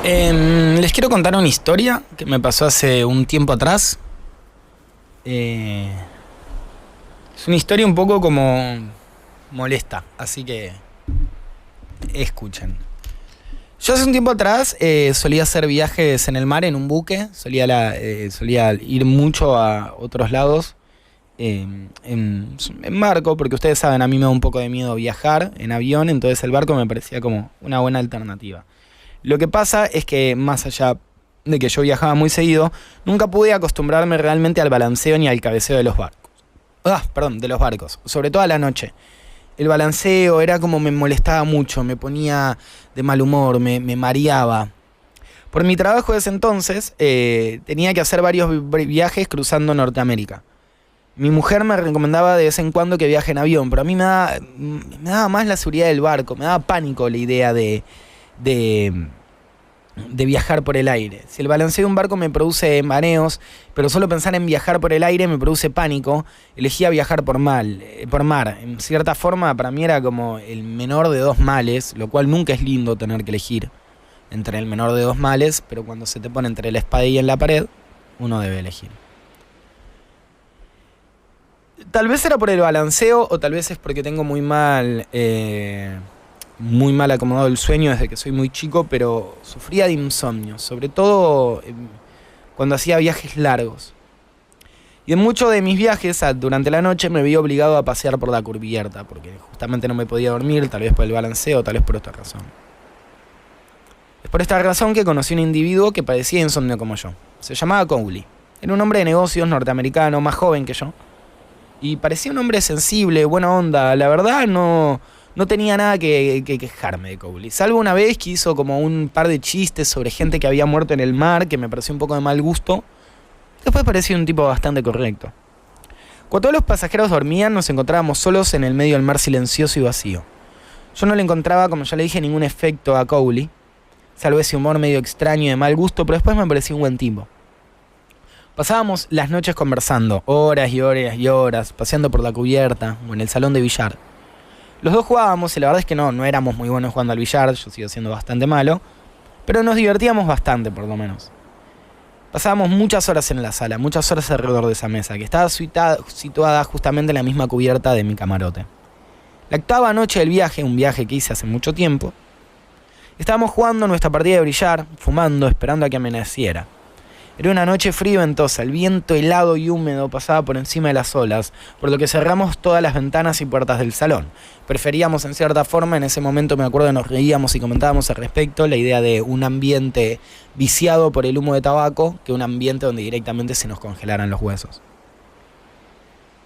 Les quiero contar una historia que me pasó hace un tiempo atrás. Es una historia un poco como molesta, así que escuchen. Yo hace un tiempo atrás solía hacer viajes en el mar en un buque, solía ir mucho a otros lados en barco, porque ustedes saben, a mí me da un poco de miedo viajar en avión, entonces el barco me parecía como una buena alternativa. Lo que pasa es que más allá de que yo viajaba muy seguido, nunca pude acostumbrarme realmente al balanceo ni al cabeceo de los barcos. De los barcos, sobre todo a la noche. El balanceo era como me molestaba mucho, me ponía de mal humor, me mareaba. Por mi trabajo de ese entonces, tenía que hacer varios viajes cruzando Norteamérica. Mi mujer me recomendaba de vez en cuando que viaje en avión, pero a mí me daba más la seguridad del barco, me daba pánico la idea de viajar por el aire. Si el balanceo de un barco me produce mareos, pero solo pensar en viajar por el aire me produce pánico, elegía viajar por mar. En cierta forma, para mí era como el menor de dos males, lo cual nunca es lindo tener que elegir entre el menor de dos males, pero cuando se te pone entre la espada y en la pared, uno debe elegir. Tal vez era por el balanceo, o tal vez es porque tengo muy mal acomodado el sueño desde que soy muy chico, pero sufría de insomnio, sobre todo cuando hacía viajes largos. Y en muchos de mis viajes durante la noche me vi obligado a pasear por la cubierta, porque justamente no me podía dormir, tal vez por el balanceo, tal vez por otra razón. Es por esta razón que conocí a un individuo que padecía insomnio como yo. Se llamaba Cowley. Era un hombre de negocios norteamericano, más joven que yo. Y parecía un hombre sensible, buena onda. La verdad no tenía nada que quejarme de Cowley. Salvo una vez que hizo como un par de chistes sobre gente que había muerto en el mar, que me pareció un poco de mal gusto. Después parecía un tipo bastante correcto. Cuando todos los pasajeros dormían, nos encontrábamos solos en el medio del mar silencioso y vacío. Yo no le encontraba, como ya le dije, ningún efecto a Cowley, salvo ese humor medio extraño y de mal gusto, pero después me parecía un buen tipo. Pasábamos las noches conversando, horas y horas y horas, paseando por la cubierta o en el salón de billar. Los dos jugábamos y la verdad es que no éramos muy buenos jugando al billar, yo sigo siendo bastante malo, pero nos divertíamos bastante por lo menos. Pasábamos muchas horas en la sala, muchas horas alrededor de esa mesa, que estaba situada justamente en la misma cubierta de mi camarote. La octava noche del viaje, un viaje que hice hace mucho tiempo, estábamos jugando nuestra partida de billar, fumando, esperando a que amaneciera. Era una noche fría y ventosa, el viento helado y húmedo pasaba por encima de las olas, por lo que cerramos todas las ventanas y puertas del salón. Preferíamos en cierta forma, en ese momento me acuerdo que nos reíamos y comentábamos al respecto, la idea de un ambiente viciado por el humo de tabaco, que un ambiente donde directamente se nos congelaran los huesos.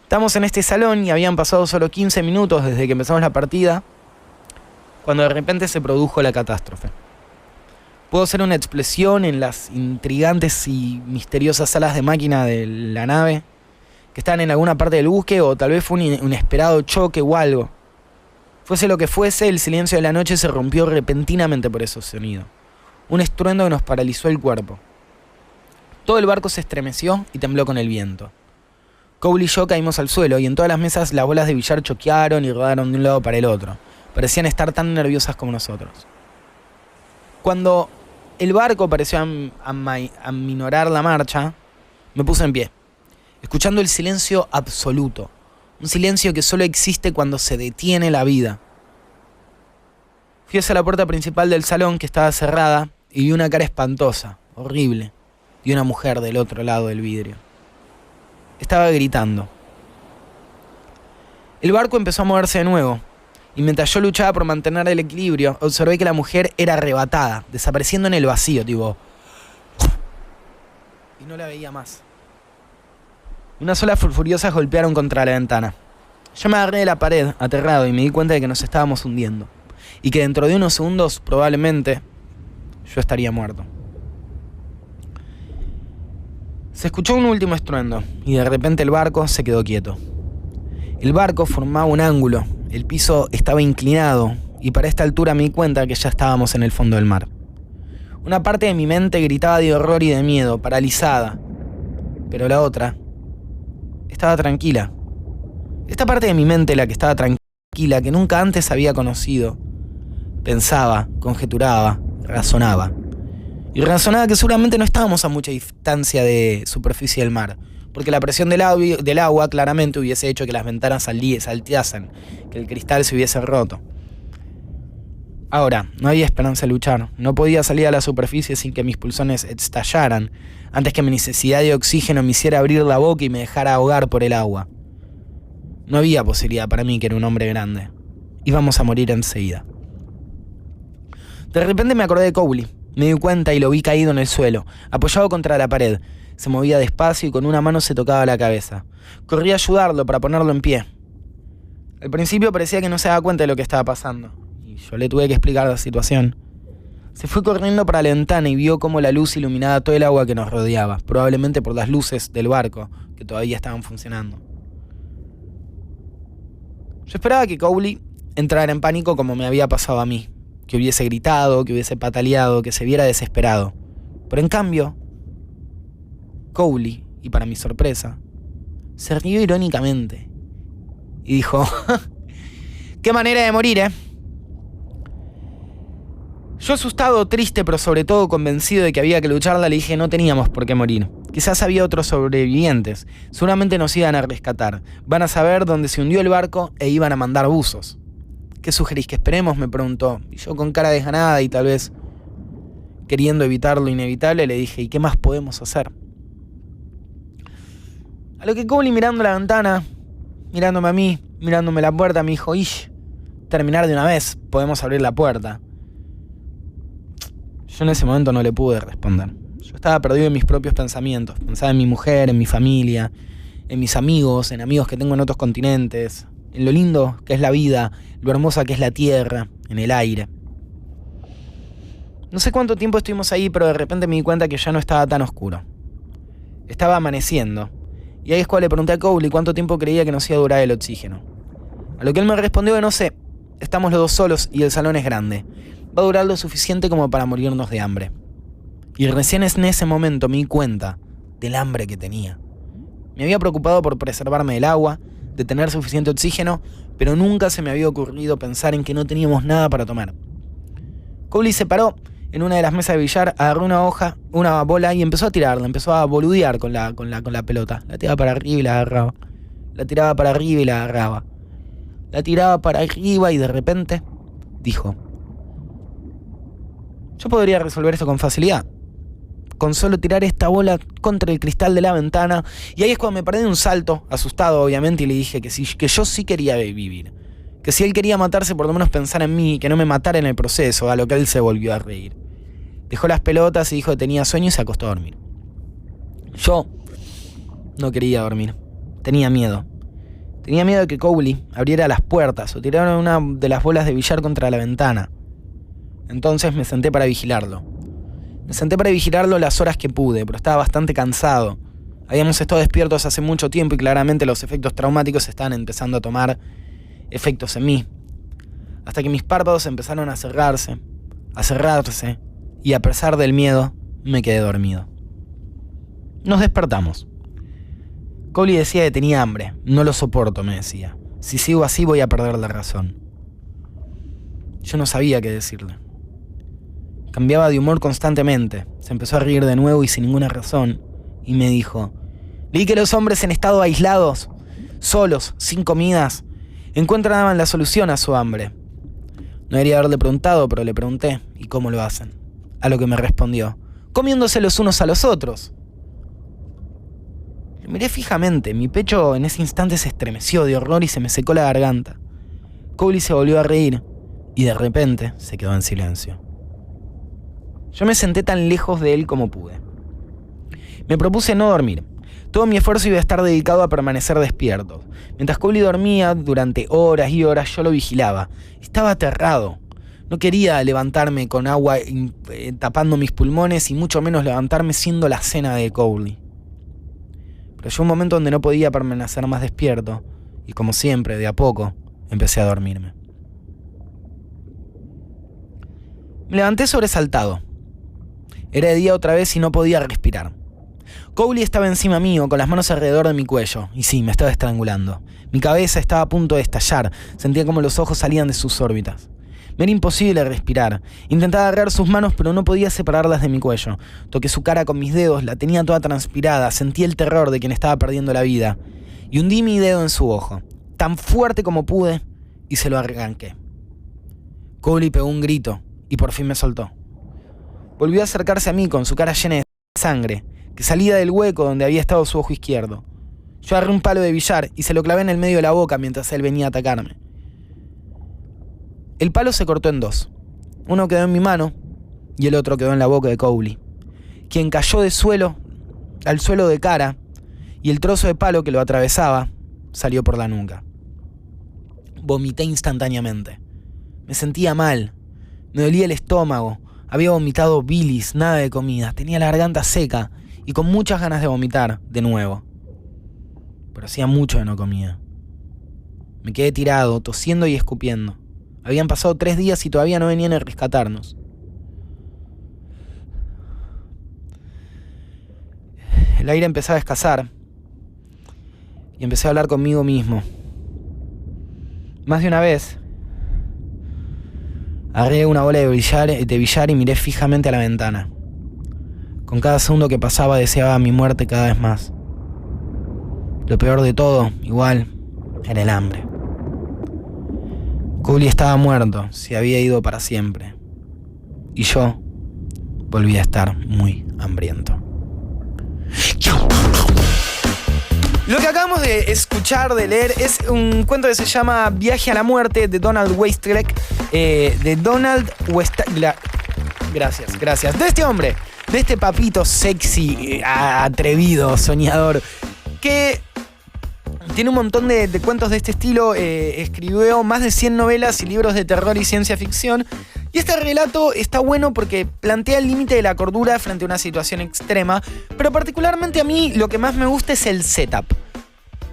Estamos en este salón y habían pasado solo 15 minutos desde que empezamos la partida, cuando de repente se produjo la catástrofe. Pudo ser una explosión en las intrigantes y misteriosas salas de máquina de la nave que estaban en alguna parte del buque, o tal vez fue un inesperado choque o algo. Fuese lo que fuese, el silencio de la noche se rompió repentinamente por ese sonido. Un estruendo que nos paralizó el cuerpo. Todo el barco se estremeció y tembló con el viento. Cowley y yo caímos al suelo y en todas las mesas las bolas de billar choquearon y rodaron de un lado para el otro. Parecían estar tan nerviosas como nosotros. Cuando el barco pareció aminorar la marcha, me puse en pie, escuchando el silencio absoluto, un silencio que solo existe cuando se detiene la vida. Fui hacia la puerta principal del salón, que estaba cerrada, y vi una cara espantosa, horrible, de una mujer del otro lado del vidrio. Estaba gritando. El barco empezó a moverse de nuevo. Y mientras yo luchaba por mantener el equilibrio, observé que la mujer era arrebatada, desapareciendo en el vacío, tipo. Y no la veía más. Unas olas furiosas golpearon contra la ventana. Yo me agarré de la pared, aterrado, y me di cuenta de que nos estábamos hundiendo. Y que dentro de unos segundos, probablemente, yo estaría muerto. Se escuchó un último estruendo, y de repente el barco se quedó quieto. El barco formaba un ángulo. El piso estaba inclinado y para esta altura me di cuenta que ya estábamos en el fondo del mar. Una parte de mi mente gritaba de horror y de miedo, paralizada, pero la otra estaba tranquila. Esta parte de mi mente, la que estaba tranquila, que nunca antes había conocido, pensaba, conjeturaba, razonaba. Y razonaba que seguramente no estábamos a mucha distancia de superficie del mar, porque la presión del agua claramente hubiese hecho que las ventanas salteasen, que el cristal se hubiese roto. Ahora, no había esperanza de luchar. No podía salir a la superficie sin que mis pulsones estallaran, antes que mi necesidad de oxígeno me hiciera abrir la boca y me dejara ahogar por el agua. No había posibilidad para mí, que era un hombre grande. Íbamos a morir enseguida. De repente me acordé de Cowley. Me di cuenta y lo vi caído en el suelo, apoyado contra la pared. Se movía despacio y con una mano se tocaba la cabeza. Corrí a ayudarlo para ponerlo en pie. Al principio parecía que no se daba cuenta de lo que estaba pasando, y yo le tuve que explicar la situación. Se fue corriendo para la ventana y vio cómo la luz iluminaba todo el agua que nos rodeaba, probablemente por las luces del barco, que todavía estaban funcionando. Yo esperaba que Cowley entrara en pánico como me había pasado a mí, que hubiese gritado, que hubiese pataleado, que se viera desesperado. Pero en cambio, Cowley, y para mi sorpresa, se rió irónicamente y dijo: «Qué manera de morir, ¿eh?». Yo, asustado, triste, pero sobre todo convencido de que había que lucharla, le dije: no teníamos por qué morir. Quizás había otros sobrevivientes. Seguramente nos iban a rescatar. Van a saber dónde se hundió el barco e iban a mandar buzos. «¿Qué sugerís que esperemos?», me preguntó. Y yo, con cara desganada y tal vez queriendo evitar lo inevitable, le dije: ¿y qué más podemos hacer? A lo que Cowley, mirando la ventana, mirándome a mí, mirándome la puerta, me dijo: «Ish, terminar de una vez, podemos abrir la puerta». Yo en ese momento no le pude responder. Yo estaba perdido en mis propios pensamientos. Pensaba en mi mujer, en mi familia, en mis amigos, en amigos que tengo en otros continentes, en lo lindo que es la vida, lo hermosa que es la tierra, en el aire. No sé cuánto tiempo estuvimos ahí, pero de repente me di cuenta que ya no estaba tan oscuro. Estaba amaneciendo. Y ahí es cuando le pregunté a Cowley cuánto tiempo creía que nos iba a durar el oxígeno. A lo que él me respondió que no sé. Estamos los dos solos y el salón es grande. Va a durar lo suficiente como para morirnos de hambre. Y recién en ese momento me di cuenta del hambre que tenía. Me había preocupado por preservarme del agua, de tener suficiente oxígeno, pero nunca se me había ocurrido pensar en que no teníamos nada para tomar. Cowley se paró en una de las mesas de billar, agarró una hoja, una bola y empezó a tirarla, empezó a boludear con la pelota. La tiraba para arriba y la agarraba. La tiraba para arriba y la agarraba. La tiraba para arriba y de repente dijo: yo podría resolver esto con facilidad, con solo tirar esta bola contra el cristal de la ventana. Y ahí es cuando me paré de un salto, asustado obviamente, y le dije que yo sí quería vivir. Que si él quería matarse, por lo menos pensar en mí, que no me matara en el proceso, a lo que él se volvió a reír. Dejó las pelotas y dijo que tenía sueño y se acostó a dormir. Yo no quería dormir, tenía miedo. Tenía miedo de que Cowley abriera las puertas o tirara una de las bolas de billar contra la ventana. Entonces me senté para vigilarlo. Me senté para vigilarlo las horas que pude, pero estaba bastante cansado. Habíamos estado despiertos hace mucho tiempo y claramente los efectos traumáticos estaban empezando a tomar efectos en mí. Hasta que mis párpados empezaron a cerrarse, y a pesar del miedo, me quedé dormido. Nos despertamos. Cowley decía que tenía hambre. No lo soporto, me decía. Si sigo así voy a perder la razón. Yo no sabía qué decirle. Cambiaba de humor constantemente. Se empezó a reír de nuevo y sin ninguna razón. Y me dijo: leí que los hombres en estado aislados, solos, sin comidas, encuentran la solución a su hambre. No debería haberle preguntado, pero le pregunté: ¿y cómo lo hacen? A lo que me respondió: comiéndose los unos a los otros. Lo miré fijamente. Mi pecho en ese instante se estremeció de horror y se me secó la garganta. Cowley se volvió a reír y de repente se quedó en silencio. Yo me senté tan lejos de él como pude. Me propuse no dormir. Todo mi esfuerzo iba a estar dedicado a permanecer despierto. Mientras Cowley dormía durante horas y horas, yo lo vigilaba. Estaba aterrado. No quería levantarme con agua tapando mis pulmones y mucho menos levantarme siendo la cena de Cowley. Pero llegó un momento donde no podía permanecer más despierto y, como siempre, de a poco, empecé a dormirme. Me levanté sobresaltado. Era de día otra vez y no podía respirar. Cowley estaba encima mío, con las manos alrededor de mi cuello. Y sí, me estaba estrangulando. Mi cabeza estaba a punto de estallar. Sentía como los ojos salían de sus órbitas. Me era imposible respirar. Intentaba agarrar sus manos, pero no podía separarlas de mi cuello. Toqué su cara con mis dedos, la tenía toda transpirada, sentí el terror de quien estaba perdiendo la vida. Y hundí mi dedo en su ojo, tan fuerte como pude, y se lo arranqué. Cowley pegó un grito, y por fin me soltó. Volvió a acercarse a mí con su cara llena de sangre, que salía del hueco donde había estado su ojo izquierdo. Yo agarré un palo de billar y se lo clavé en el medio de la boca mientras él venía a atacarme. El palo se cortó en dos. Uno quedó en mi mano y el otro quedó en la boca de Cowley, quien cayó al suelo de cara, y el trozo de palo que lo atravesaba salió por la nuca. Vomité instantáneamente. Me sentía mal. Me dolía el estómago. Había vomitado bilis, nada de comida. Tenía la garganta seca y con muchas ganas de vomitar de nuevo. Pero hacía mucho que no comía. Me quedé tirado, tosiendo y escupiendo. Habían pasado 3 días y todavía no venían a rescatarnos. El aire empezaba a escasar y empecé a hablar conmigo mismo. Más de una vez agarré una bola de billar y miré fijamente a la ventana. Con cada segundo que pasaba deseaba mi muerte cada vez más. Lo peor de todo, igual, era el hambre. Cowley estaba muerto, se había ido para siempre. Y yo volví a estar muy hambriento. Lo que acabamos de escuchar, de leer, es un cuento que se llama Viaje a la muerte, de Donald Westlake. Gracias. De este hombre, de este papito sexy, atrevido, soñador, que tiene un montón de cuentos de este estilo. Escribió más de 100 novelas y libros de terror y ciencia ficción. Y este relato está bueno porque plantea el límite de la cordura frente a una situación extrema, pero particularmente a mí lo que más me gusta es el setup.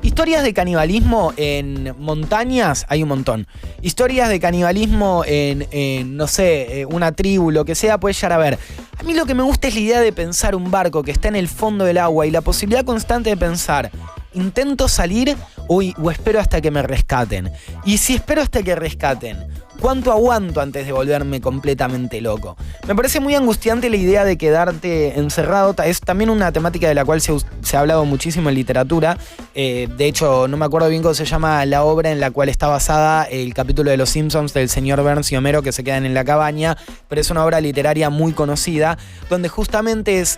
Historias de canibalismo en montañas hay un montón. Historias de canibalismo en no sé, una tribu, lo que sea, puede llegar a ver. A mí lo que me gusta es la idea de pensar un barco que está en el fondo del agua y la posibilidad constante de pensar: ¿intento salir o espero hasta que me rescaten? Y si espero hasta que rescaten, ¿cuánto aguanto antes de volverme completamente loco? Me parece muy angustiante la idea de quedarte encerrado. Es también una temática de la cual se ha hablado muchísimo en literatura. De hecho, no me acuerdo bien cómo se llama la obra en la cual está basada el capítulo de Los Simpsons del señor Burns y Homero que se quedan en la cabaña, pero es una obra literaria muy conocida, donde justamente es...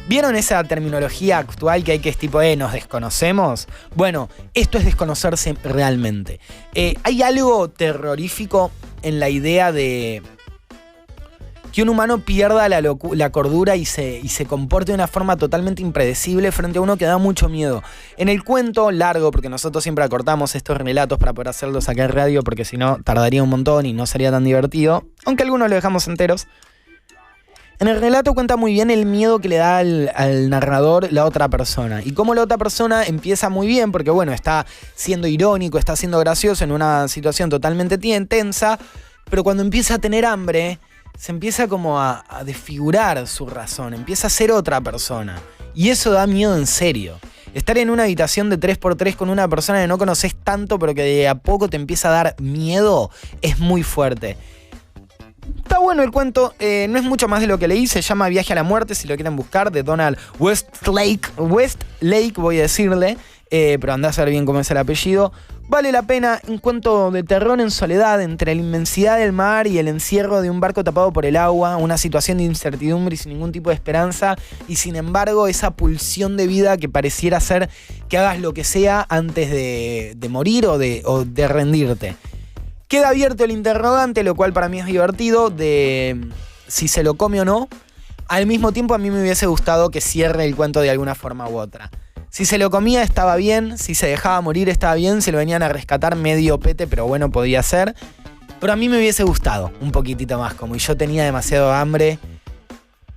¿Vieron esa terminología actual que hay que es tipo, nos desconocemos? Bueno, esto es desconocerse realmente. Hay algo terrorífico en la idea de que un humano pierda la cordura y se comporte de una forma totalmente impredecible frente a uno que da mucho miedo. En el cuento largo, porque nosotros siempre acortamos estos relatos para poder hacerlos acá en radio, porque si no tardaría un montón y no sería tan divertido, aunque algunos lo dejamos enteros. En el relato cuenta muy bien el miedo que le da al narrador la otra persona. Y cómo la otra persona empieza muy bien, porque bueno, está siendo irónico, está siendo gracioso en una situación totalmente tensa, pero cuando empieza a tener hambre, se empieza como a desfigurar su razón, empieza a ser otra persona. Y eso da miedo en serio. Estar en una habitación de 3x3 con una persona que no conoces tanto, pero que de a poco te empieza a dar miedo, es muy fuerte. Está bueno el cuento, no es mucho más de lo que leí, se llama Viaje a la muerte, si lo quieren buscar, de Donald Westlake voy a decirle, pero andá a saber bien cómo es el apellido. Vale la pena, un cuento de terror en soledad, entre la inmensidad del mar y el encierro de un barco tapado por el agua, una situación de incertidumbre y sin ningún tipo de esperanza, y sin embargo esa pulsión de vida que pareciera ser que hagas lo que sea antes de morir o de rendirte. Queda abierto el interrogante, lo cual para mí es divertido, de si se lo come o no. Al mismo tiempo a mí me hubiese gustado que cierre el cuento de alguna forma u otra. Si se lo comía estaba bien, si se dejaba morir estaba bien, se lo venían a rescatar medio pete, pero bueno, podía ser. Pero a mí me hubiese gustado un poquitito más, como yo tenía demasiado hambre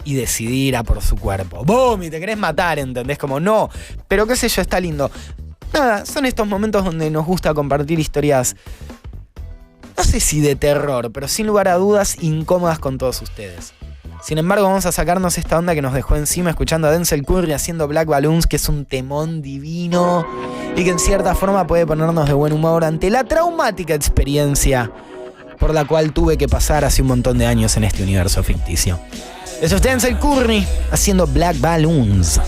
y decidí ir a por su cuerpo. ¡Bum! Y te querés matar, ¿entendés? Como no, pero qué sé yo, está lindo. Nada, son estos momentos donde nos gusta compartir historias... No sé si de terror, pero sin lugar a dudas incómodas con todos ustedes. Sin embargo, vamos a sacarnos esta onda que nos dejó encima escuchando a Denzel Curry haciendo Black Balloons, que es un temón divino y que en cierta forma puede ponernos de buen humor ante la traumática experiencia por la cual tuve que pasar hace un montón de años en este universo ficticio. Es Denzel Curry haciendo Black Balloons.